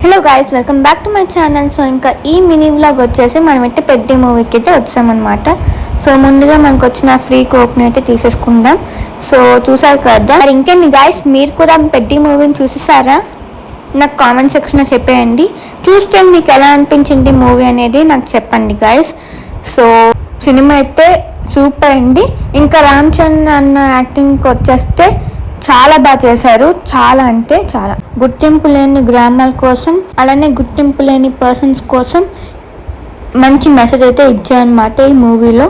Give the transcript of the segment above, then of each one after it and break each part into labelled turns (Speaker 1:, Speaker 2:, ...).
Speaker 1: Hello guys, welcome back to my channel. So ఇంకా ఈ mini vlog వచ్చేసి మనమైతే పెద్ద మూవీకి అయితే వచ్చామన్నమాట. సో ముందుగా మనకు వచ్చిన ఫ్రీ కోక్ని అయితే తీసేసుకుందాం. సో చూసారు కదా, మరి ఇంకేంటి గాయ్స్, మీరు కూడా పెద్ద మూవీని చూసేసారా? నాకు కామెంట్ సెక్షన్లో చెప్పేయండి. చూస్తే మీకు ఎలా అనిపించింది మూవీ అనేది నాకు చెప్పండి గాయ్స్. సో సినిమా అయితే సూపర్ అండి. ఇంకా రామ్ చరణ్ అన్న యాక్టింగ్కి వచ్చేస్తే చాలా బాగా చేశారు. చాలా అంటే చాలా. గుర్తింపు లేని గ్రామాల కోసం, అలానే గుర్తింపు లేని పర్సన్స్ కోసం మంచి మెసేజ్ అయితే ఇచ్చారనమాట ఈ మూవీలో.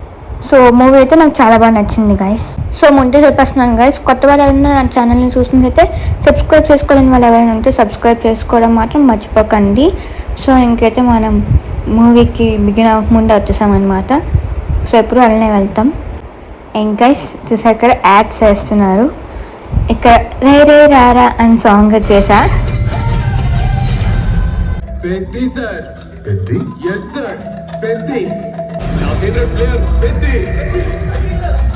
Speaker 1: సో మూవీ అయితే నాకు చాలా బాగా నచ్చింది గైస్. సో ముందే చెప్పేస్తున్నాను గైస్, కొత్త వాళ్ళు ఎవరైనా నా ఛానల్ని చూసినట్లయితే సబ్స్క్రైబ్ చేసుకోలేని వాళ్ళు ఎవరైనా ఉంటే సబ్స్క్రైబ్ చేసుకోవడం మాత్రం మర్చిపోకండి. సో ఇంకైతే మనం మూవీకి బిగిన్ అవ్వకముందే వచ్చేసామన్నమాట. సో ఎప్పుడు అలానే వెళ్తాం. గైస్ చూసాక యాడ్స్ చేస్తున్నారు. ఇక్కడ రే రే రారా అని సాంగ్ చేసా.
Speaker 2: Peddi sir, Peddi yes sir, Peddi నా favourite player Peddi,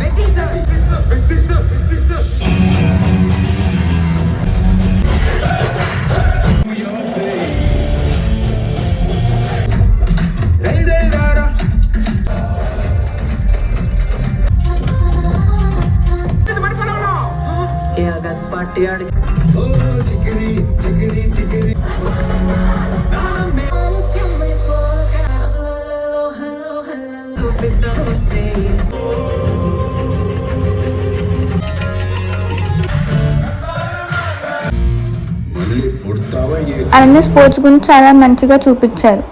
Speaker 2: Peddi sir, Peddi sir, Peddi sir. రే రే రారా
Speaker 3: ఏ ఆగస్ పార్టీ ఆడి
Speaker 2: ఓ చికిరి చికిరి చికిరి మళ్ళీ పుడతావా?
Speaker 1: అలానే స్పోర్ట్స్ గురించి చాలా మంచిగా చూపించారు.